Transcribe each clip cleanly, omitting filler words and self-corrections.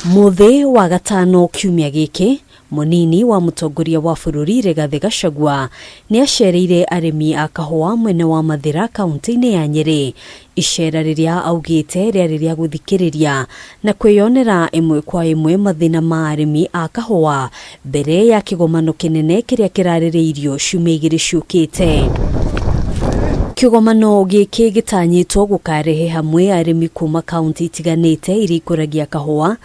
Muthe wa gatano kiumia giki munini wa mutongoria wa bururi Rigathi Gachagua ni acereire arimi a kahua mwene wa Mathira kaunti-ini ya Nyeri. Icera riria augite riari ria guthikiriria na kwiyonera imwe kwa imwe mathina ma arimi a kahua mbere ya kigomano kinene kiria kiraririirio ciumia igiri ciukite. Kigomano giki gitanyitwo gukarehe hamwe arimi kuma kaunti itiganite irikuragia kahua,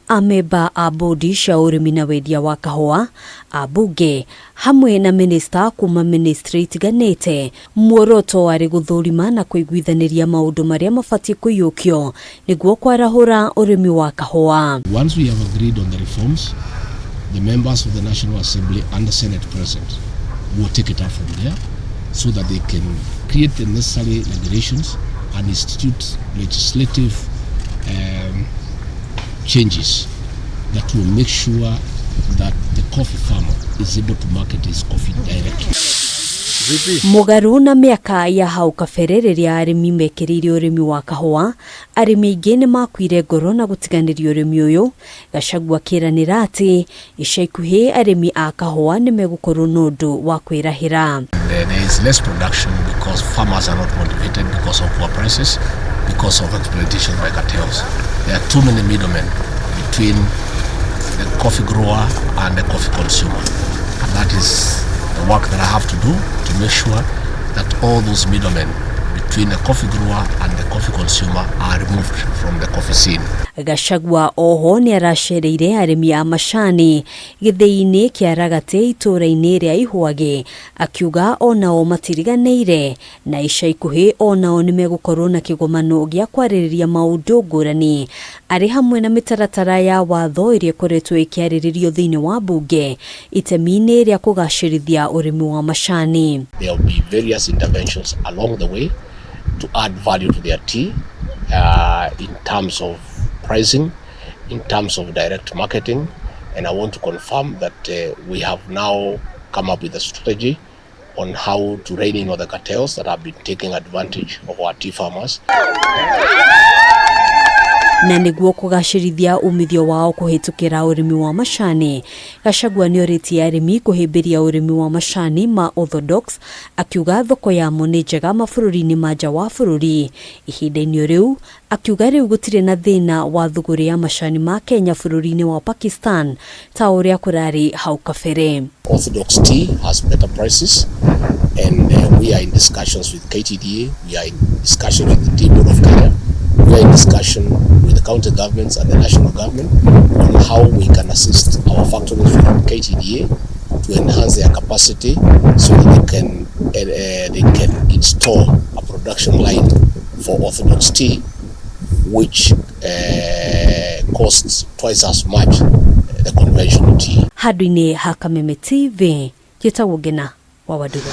ameba a bodi cia urimi na wendia wa kahua, abunge hamwe na minista kuma ministry itiganite. Muoroto wari guthurima na kuiguithaniria maundu maria mabatie kuyukio niguo kwarahura urimi wa kahua. Once we have agreed on the reforms, the members of the National Assembly and the Senate President will take it up from there, so that they can create the necessary regulations and institute legislative changes that will make sure that the coffee farmer is able to market his coffee directly. Mugaru na miaka ya hau kabere riria arimi mekiriire urimi wa kahua, arimi aingi ni makuire ngoro na gutiganiria urimi uyu. Gachagua kwiranira ati ica ikuhi arimi a kahua ni megukorwo nundu wa kwirahira. There is less production because farmers are not motivated because of poor prices, because of exploitation by cartels. There are too many middlemen between the coffee grower and the coffee consumer. And that is the work that I have to do to make sure that all those middlemen between the coffee grower and the coffee consumer are removed from the coffee scene. Gachagua oho ni aracereire arimi a macani githii-ini kia Ragate itura-ini ria Ihuage, akiuga onao matiriganeire na ica ikuhi onao ni megukorwo na kigomano gia kwaririria maundu ngurani ari hamwe na mitaratara ya watho iria koretwo ikiariririo thiini wa bunge itemi-ini ria kugacirithia urimi wa macani. There will be various interventions along the way to add value to their tea in terms of pricing, in terms of direct marketing, and I want to confirm that we have now come up with a strategy on how to rein in all the cartels that have been taking advantage of our tea farmers. Na niguo kugacirithia umithio wao kuhitukira urimi wa macani. Gachagua ni oriti arimi kuhimbiria urimi wa macani ma orthodox, akiuga thoko yamo ni njega mabururi-ini ma nja wa bururi. Ihinda-ini riu akiuga riu gutire na thina wa thuguri ya macani ma Kenya bururi-ini wa Pakistan ta uria kurari hau kabere. Orthodox tea has better prices, and we are in discussions with KTDA, we are in discussion with the Tea Board of Kenya, we are in discussion with the county governments and the national government on how we can assist our factories from KTDA to enhance their capacity so that they can install a production line for orthodox tea, which costs twice as much the conventional tea. Hadwini ha Kameme TV, Jeta Wogena wa Wadugo.